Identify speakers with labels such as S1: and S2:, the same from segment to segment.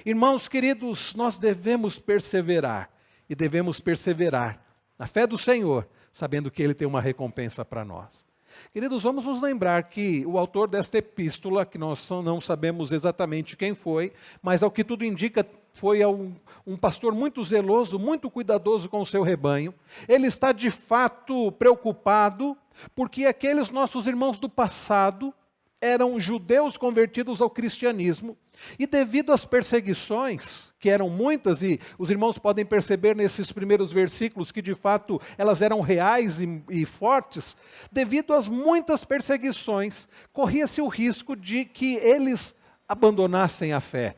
S1: Irmãos queridos, nós devemos perseverar, e devemos perseverar na fé do Senhor, sabendo que Ele tem uma recompensa para nós. Queridos, vamos nos lembrar que o autor desta epístola, que nós não sabemos exatamente quem foi, mas ao que tudo indica, foi um pastor muito zeloso, muito cuidadoso com o seu rebanho. Ele está de fato preocupado, porque aqueles nossos irmãos do passado eram judeus convertidos ao cristianismo, e devido às perseguições, que eram muitas, e os irmãos podem perceber nesses primeiros versículos que de fato elas eram reais e fortes, devido às muitas perseguições, corria-se o risco de que eles abandonassem a fé.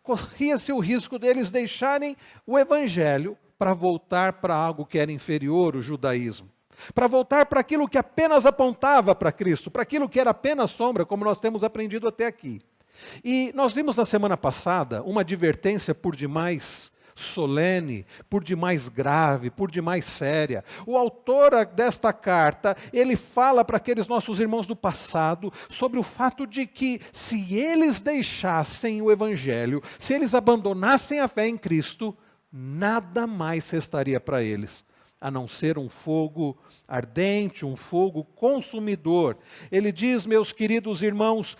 S1: Corria-se o risco deles deixarem o evangelho para voltar para algo que era inferior, o judaísmo. Para voltar para aquilo que apenas apontava para Cristo, para aquilo que era apenas sombra, como nós temos aprendido até aqui. E nós vimos na semana passada uma advertência por demais solene, por demais grave, por demais séria. O autor desta carta, ele fala para aqueles nossos irmãos do passado sobre o fato de que se eles deixassem o evangelho, se eles abandonassem a fé em Cristo, nada mais restaria para eles, a não ser um fogo ardente, um fogo consumidor. Ele diz, meus queridos irmãos,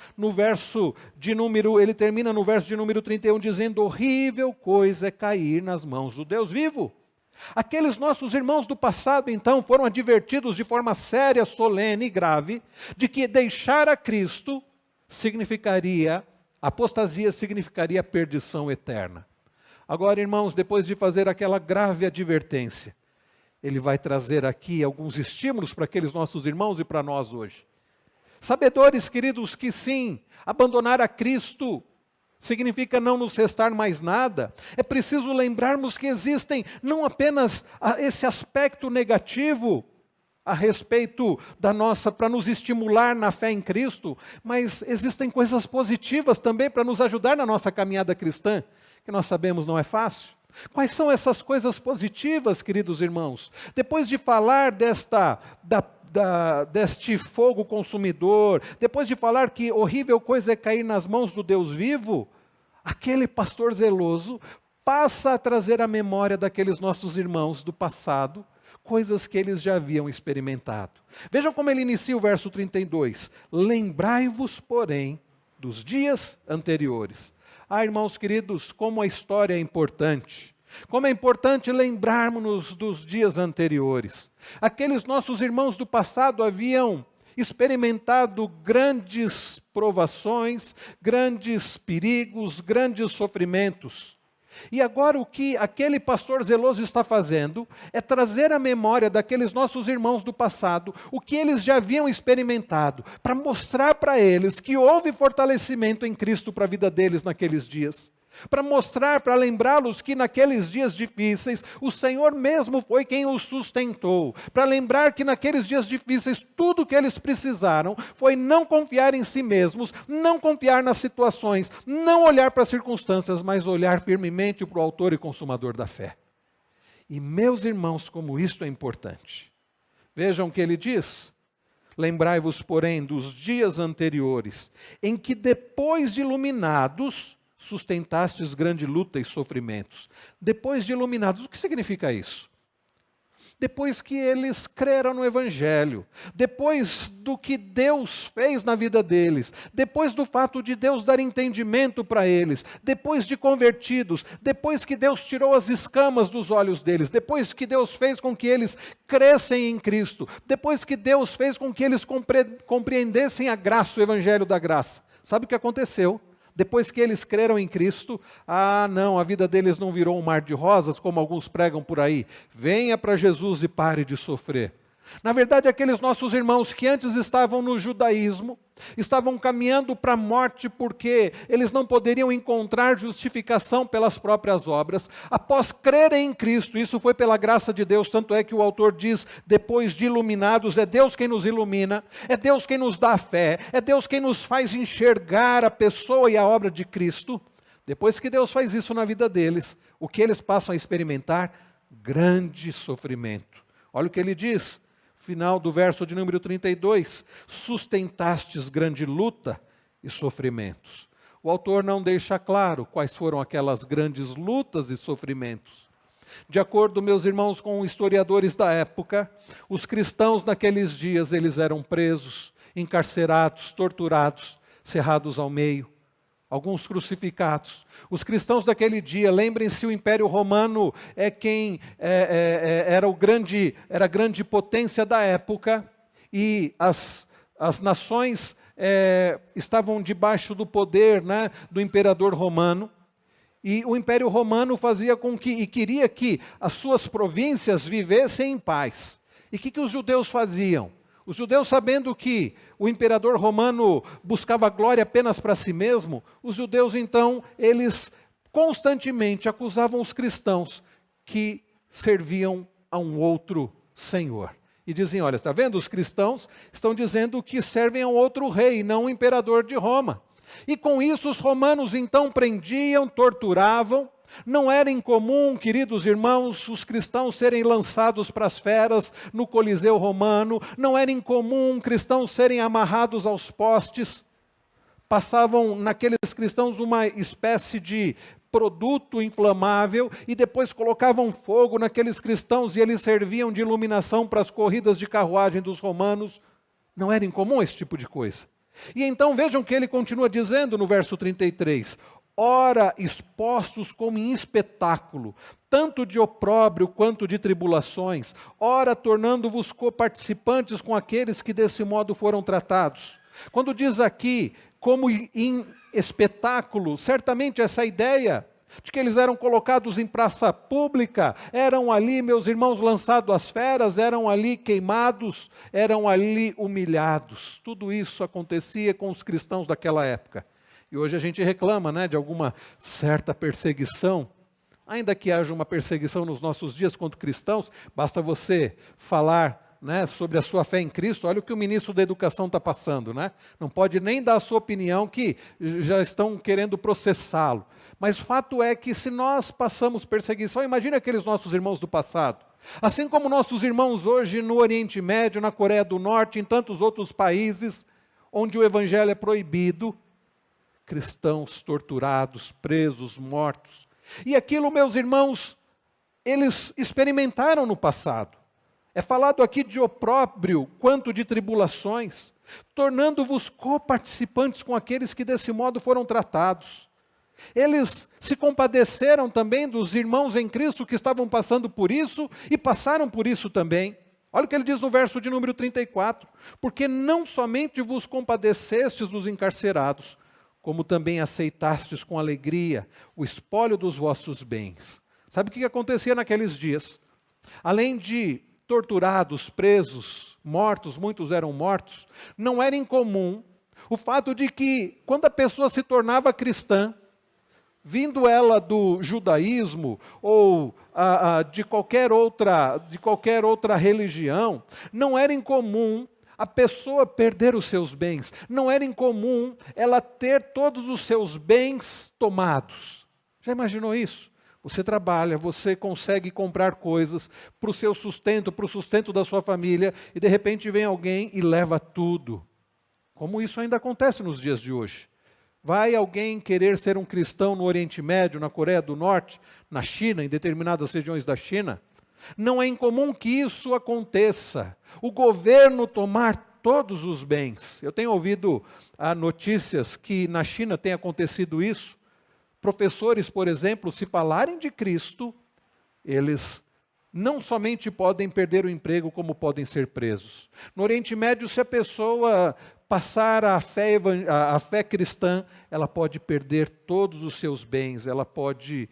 S1: ele termina no verso de número 31, dizendo, horrível coisa é cair nas mãos do Deus vivo. Aqueles nossos irmãos do passado, então, foram advertidos de forma séria, solene e grave, de que deixar a Cristo apostasia significaria perdição eterna. Agora, irmãos, depois de fazer aquela grave advertência, ele vai trazer aqui alguns estímulos para aqueles nossos irmãos e para nós hoje. Sabedores, queridos, que sim, abandonar a Cristo significa não nos restar mais nada. É preciso lembrarmos que existem não apenas esse aspecto negativo a respeito para nos estimular na fé em Cristo, mas existem coisas positivas também para nos ajudar na nossa caminhada cristã, que nós sabemos não é fácil. Quais são essas coisas positivas, queridos irmãos? Depois de falar deste fogo consumidor, depois de falar que horrível coisa é cair nas mãos do Deus vivo, aquele pastor zeloso passa a trazer à memória daqueles nossos irmãos do passado, coisas que eles já haviam experimentado. Vejam como ele inicia o verso 32. Lembrai-vos, porém, dos dias anteriores. Irmãos queridos, como a história é importante. Como é importante lembrarmos-nos dos dias anteriores. Aqueles nossos irmãos do passado haviam experimentado grandes provações, grandes perigos, grandes sofrimentos. E agora o que aquele pastor zeloso está fazendo é trazer à memória daqueles nossos irmãos do passado o que eles já haviam experimentado, para mostrar para eles que houve fortalecimento em Cristo para a vida deles naqueles dias. Para mostrar, para lembrá-los que naqueles dias difíceis, o Senhor mesmo foi quem os sustentou. Para lembrar que naqueles dias difíceis, tudo o que eles precisaram foi não confiar em si mesmos, não confiar nas situações, não olhar para as circunstâncias, mas olhar firmemente para o autor e consumador da fé. E meus irmãos, como isto é importante. Vejam o que ele diz. Lembrai-vos, porém, dos dias anteriores, em que depois de iluminados, sustentastes grande luta e sofrimentos. Depois de iluminados, o que significa isso? Depois que eles creram no Evangelho, depois do que Deus fez na vida deles, depois do fato de Deus dar entendimento para eles, depois de convertidos, depois que Deus tirou as escamas dos olhos deles, depois que Deus fez com que eles crescem em Cristo, depois que Deus fez com que eles compreendessem a graça, o Evangelho da graça. Sabe o que aconteceu? Depois que eles creram em Cristo, não, a vida deles não virou um mar de rosas, como alguns pregam por aí. Venha para Jesus e pare de sofrer. Na verdade, aqueles nossos irmãos que antes estavam no judaísmo, estavam caminhando para a morte porque eles não poderiam encontrar justificação pelas próprias obras, após crerem em Cristo, isso foi pela graça de Deus, tanto é que o autor diz, depois de iluminados, é Deus quem nos ilumina, é Deus quem nos dá a fé, é Deus quem nos faz enxergar a pessoa e a obra de Cristo. Depois que Deus faz isso na vida deles, o que eles passam a experimentar? Grande sofrimento. Olha o que ele diz. Final do verso de número 32, sustentastes grande luta e sofrimentos. o autor não deixa claro quais foram aquelas grandes lutas e sofrimentos. De acordo, meus irmãos, com historiadores da época, os cristãos naqueles dias, eles eram presos, encarcerados, torturados, cerrados ao meio, alguns crucificados. Os cristãos daquele dia, lembrem-se, o Império Romano era a grande potência da época, e as nações estavam debaixo do poder, né, do imperador romano. E o Império Romano fazia com que, e queria que as suas províncias vivessem em paz. E o que os judeus faziam? Os judeus, sabendo que o imperador romano buscava glória apenas para si mesmo, os judeus então, eles constantemente acusavam os cristãos que serviam a um outro senhor. E diziam, olha, está vendo? Os cristãos estão dizendo que servem a um outro rei, não o imperador de Roma. E com isso os romanos então prendiam, torturavam. Não era incomum, queridos irmãos, os cristãos serem lançados para as feras no Coliseu romano. Não era incomum cristãos serem amarrados aos postes. Passavam naqueles cristãos uma espécie de produto inflamável e depois colocavam fogo naqueles cristãos e eles serviam de iluminação para as corridas de carruagem dos romanos. Não era incomum esse tipo de coisa. E então vejam que ele continua dizendo no verso 33, ora expostos como em espetáculo, tanto de opróbrio quanto de tribulações, ora tornando-vos coparticipantes com aqueles que desse modo foram tratados. Quando diz aqui, como em espetáculo, certamente essa ideia de que eles eram colocados em praça pública, eram ali, meus irmãos, lançados às feras, eram ali queimados, eram ali humilhados. Tudo isso acontecia com os cristãos daquela época. E hoje a gente reclama, né, de alguma certa perseguição. Ainda que haja uma perseguição nos nossos dias contra cristãos, basta você falar, né, sobre a sua fé em Cristo. Olha o que o ministro da Educação está passando, né? Não pode nem dar a sua opinião que já estão querendo processá-lo. Mas o fato é que se nós passamos perseguição, imagine aqueles nossos irmãos do passado. Assim como nossos irmãos hoje no Oriente Médio, na Coreia do Norte, em tantos outros países, onde o evangelho é proibido, cristãos torturados, presos, mortos. E aquilo, meus irmãos, eles experimentaram no passado. É falado aqui de opróbrio quanto de tribulações, tornando-vos coparticipantes com aqueles que desse modo foram tratados. Eles se compadeceram também dos irmãos em Cristo que estavam passando por isso e passaram por isso também. Olha o que ele diz no verso de número 34. Porque não somente vos compadecestes dos encarcerados, como também aceitastes com alegria o espólio dos vossos bens. Sabe o que acontecia naqueles dias? Além de torturados, presos, mortos, muitos eram mortos, não era incomum o fato de que quando a pessoa se tornava cristã, vindo ela do judaísmo ou de qualquer outra religião, não era incomum a pessoa perder os seus bens, não era incomum ela ter todos os seus bens tomados. Já imaginou isso? Você trabalha, você consegue comprar coisas para o seu sustento, para o sustento da sua família, e de repente vem alguém e leva tudo. Como isso ainda acontece nos dias de hoje. Vai alguém querer ser um cristão no Oriente Médio, na Coreia do Norte, na China, em determinadas regiões da China? Não é incomum que isso aconteça. O governo tomar todos os bens. Eu tenho ouvido notícias que na China tem acontecido isso. Professores, por exemplo, se falarem de Cristo, eles não somente podem perder o emprego, como podem ser presos. No Oriente Médio, se a pessoa passar a fé cristã, ela pode perder todos os seus bens, ela pode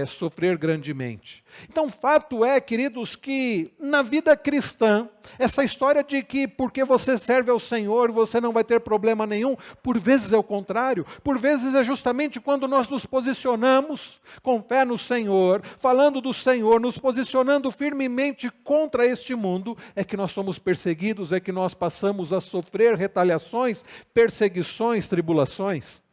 S1: sofrer grandemente. Então, fato é, queridos, que na vida cristã, essa história de que porque você serve ao Senhor, você não vai ter problema nenhum, por vezes é o contrário, por vezes é justamente quando nós nos posicionamos com fé no Senhor, falando do Senhor, nos posicionando firmemente contra este mundo, é que nós somos perseguidos, é que nós passamos a sofrer retaliações, perseguições, tribulações.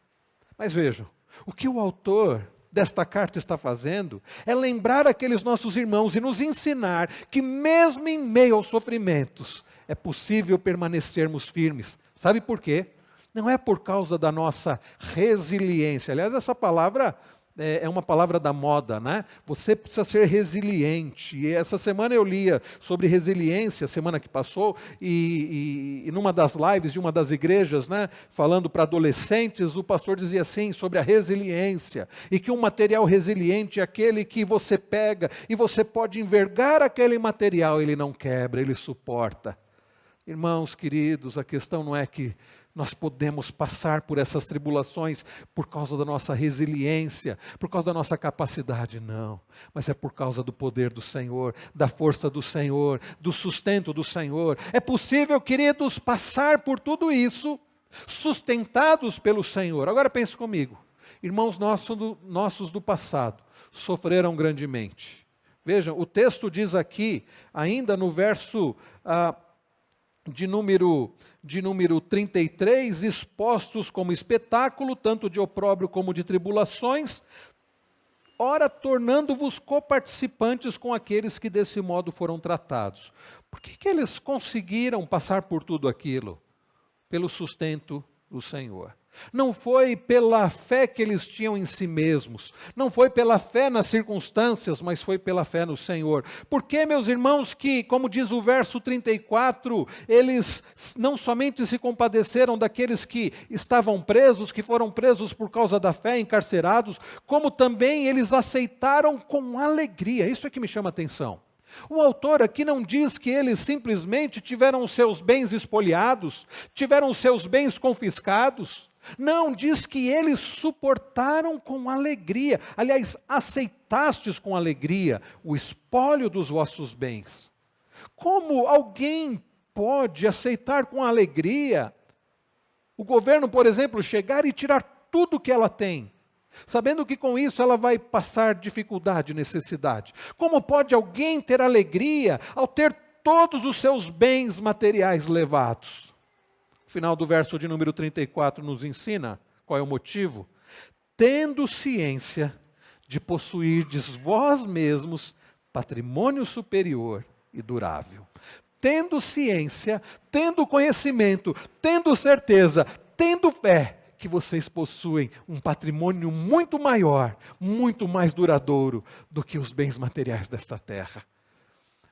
S1: Mas vejam, o que o autor desta carta está fazendo é lembrar aqueles nossos irmãos e nos ensinar que mesmo em meio aos sofrimentos é possível permanecermos firmes. Sabe por quê? Não é por causa da nossa resiliência. Aliás, essa palavra é uma palavra da moda, né? Você precisa ser resiliente. E essa semana eu lia sobre resiliência, semana que passou, e numa das lives de uma das igrejas, né, falando para adolescentes, o pastor dizia assim, sobre a resiliência, e que um material resiliente é aquele que você pega, e você pode envergar aquele material, ele não quebra, ele suporta. Irmãos queridos, a questão não é que nós podemos passar por essas tribulações por causa da nossa resiliência, por causa da nossa capacidade, não. Mas é por causa do poder do Senhor, da força do Senhor, do sustento do Senhor. É possível, queridos, passar por tudo isso, sustentados pelo Senhor. Agora pense comigo, irmãos nossos do passado sofreram grandemente. Vejam, o texto diz aqui, ainda no verso de número 33, expostos como espetáculo, tanto de opróbrio como de tribulações, ora tornando-vos coparticipantes com aqueles que desse modo foram tratados. Por que eles conseguiram passar por tudo aquilo? Pelo sustento do Senhor. Não foi pela fé que eles tinham em si mesmos, não foi pela fé nas circunstâncias, mas foi pela fé no Senhor. Porque, meus irmãos, que, como diz o verso 34, eles não somente se compadeceram daqueles que estavam presos, que foram presos por causa da fé, encarcerados, como também eles aceitaram com alegria. Isso é que me chama a atenção. O autor aqui não diz que eles simplesmente tiveram os seus bens espoliados, tiveram os seus bens confiscados. Não, diz que eles suportaram com alegria. Aliás, aceitastes com alegria o espólio dos vossos bens. Como alguém pode aceitar com alegria o governo, por exemplo, chegar e tirar tudo que ela tem, sabendo que com isso ela vai passar dificuldade, necessidade? Como pode alguém ter alegria ao ter todos os seus bens materiais levados? O final do verso de número 34 nos ensina qual é o motivo. Tendo ciência de possuirdes vós mesmos patrimônio superior e durável. Tendo ciência, tendo conhecimento, tendo certeza, tendo fé, que vocês possuem um patrimônio muito maior, muito mais duradouro do que os bens materiais desta terra.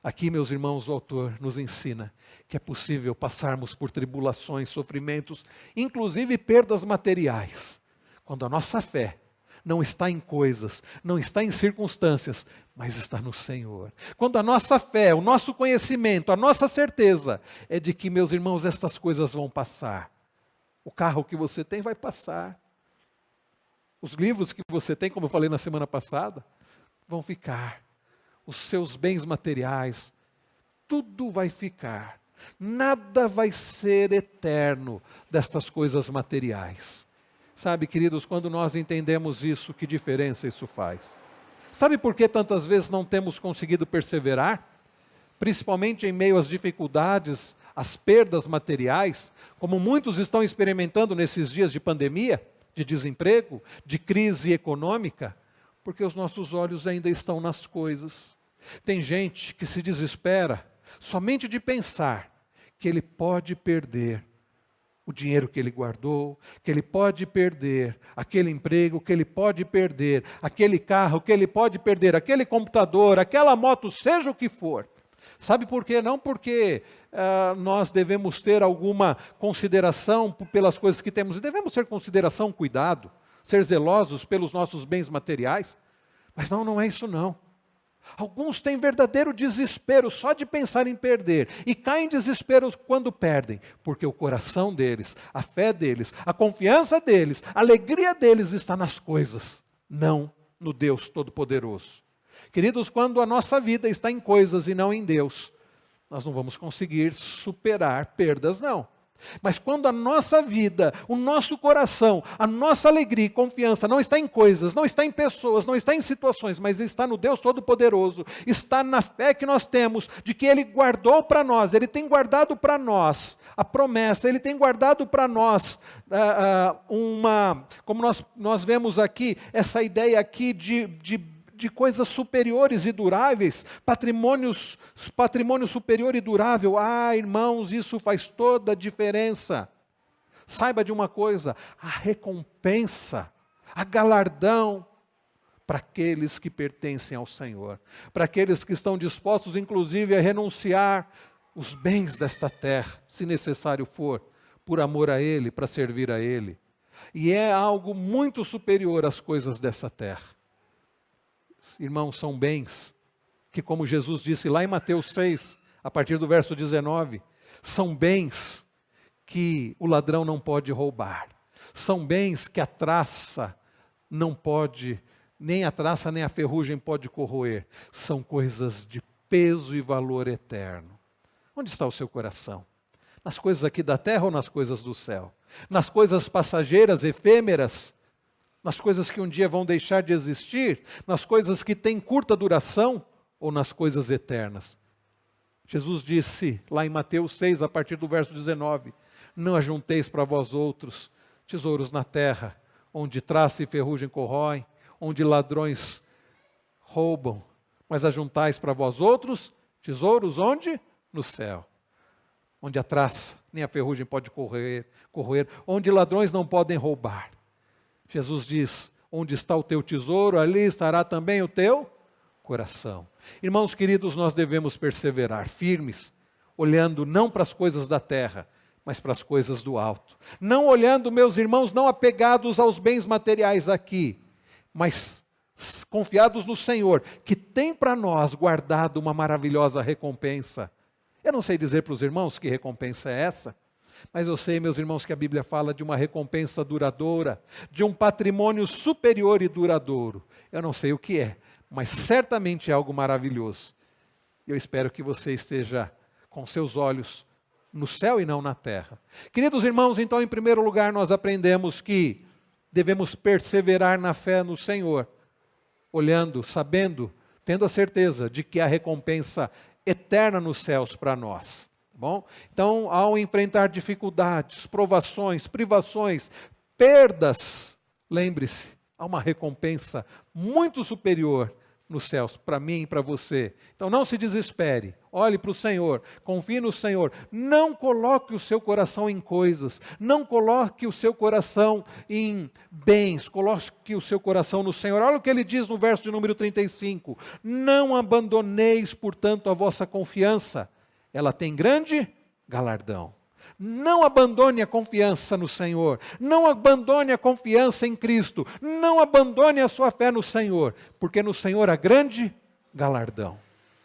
S1: Aqui, meus irmãos, o autor nos ensina que é possível passarmos por tribulações, sofrimentos, inclusive perdas materiais, quando a nossa fé não está em coisas, não está em circunstâncias, mas está no Senhor. Quando a nossa fé, o nosso conhecimento, a nossa certeza é de que, meus irmãos, estas coisas vão passar. O carro que você tem vai passar. Os livros que você tem, como eu falei na semana passada, vão ficar. Os seus bens materiais, tudo vai ficar. Nada vai ser eterno destas coisas materiais. Sabe, queridos, quando nós entendemos isso, que diferença isso faz? Sabe por que tantas vezes não temos conseguido perseverar? Principalmente em meio às dificuldades, às perdas materiais, como muitos estão experimentando nesses dias de pandemia, de desemprego, de crise econômica, porque os nossos olhos ainda estão nas coisas. Tem gente que se desespera somente de pensar que ele pode perder o dinheiro que ele guardou, que ele pode perder aquele emprego, que ele pode perder aquele carro, que ele pode perder aquele computador, aquela moto, seja o que for. Sabe por quê? Não porque nós devemos ter alguma consideração pelas coisas que temos, e devemos ter consideração, cuidado, ser zelosos pelos nossos bens materiais, mas não é isso não. Alguns têm verdadeiro desespero só de pensar em perder, e caem em desespero quando perdem, porque o coração deles, a fé deles, a confiança deles, a alegria deles está nas coisas, não no Deus Todo-Poderoso. Queridos, quando a nossa vida está em coisas e não em Deus, nós não vamos conseguir superar perdas, não. Mas quando a nossa vida, o nosso coração, a nossa alegria e confiança não está em coisas, não está em pessoas, não está em situações, mas está no Deus Todo-Poderoso, está na fé que nós temos, de que Ele guardou para nós, Ele tem guardado para nós a promessa, Ele tem guardado para nós como nós vemos aqui, essa ideia aqui de coisas superiores e duráveis, patrimônio superior e durável. Ah, irmãos, isso faz toda a diferença. Saiba de uma coisa: a recompensa, a galardão para aqueles que pertencem ao Senhor, para aqueles que estão dispostos, inclusive, a renunciar os bens desta terra, se necessário for, por amor a Ele, para servir a Ele. E é algo muito superior às coisas dessa terra. Irmãos, são bens que, como Jesus disse lá em Mateus 6, a partir do verso 19, são bens que o ladrão não pode roubar. São bens que a traça não pode, nem a traça nem a ferrugem pode corroer. São coisas de peso e valor eterno. Onde está o seu coração? Nas coisas aqui da terra ou nas coisas do céu? Nas coisas passageiras, efêmeras? Nas coisas que um dia vão deixar de existir? Nas coisas que têm curta duração? Ou nas coisas eternas? Jesus disse lá em Mateus 6, a partir do verso 19, não ajunteis para vós outros tesouros na terra, onde traça e ferrugem corroem, onde ladrões roubam, mas ajuntais para vós outros tesouros onde? No céu, onde a traça nem a ferrugem pode corroer, onde ladrões não podem roubar. Jesus diz, onde está o teu tesouro, ali estará também o teu coração. Irmãos queridos, nós devemos perseverar firmes, olhando não para as coisas da terra, mas para as coisas do alto. Não olhando, meus irmãos, não apegados aos bens materiais aqui, mas confiados no Senhor, que tem para nós guardado uma maravilhosa recompensa. Eu não sei dizer para os irmãos que recompensa é essa, mas eu sei, meus irmãos, que a Bíblia fala de uma recompensa duradoura, de um patrimônio superior e duradouro. Eu não sei o que é, mas certamente é algo maravilhoso. Eu espero que você esteja com seus olhos no céu e não na terra. Queridos irmãos, então, em primeiro lugar, nós aprendemos que devemos perseverar na fé no Senhor, olhando, sabendo, tendo a certeza de que há recompensa eterna nos céus para nós. Bom? Então, ao enfrentar dificuldades, provações, privações, perdas, lembre-se, há uma recompensa muito superior nos céus, para mim e para você. Então não se desespere, olhe para o Senhor, confie no Senhor, não coloque o seu coração em coisas, não coloque o seu coração em bens, coloque o seu coração no Senhor. Olha o que ele diz no verso de número 35, não abandoneis, portanto, a vossa confiança, ela tem grande galardão. Não abandone a confiança no Senhor, não abandone a confiança em Cristo, não abandone a sua fé no Senhor, porque no Senhor há grande galardão.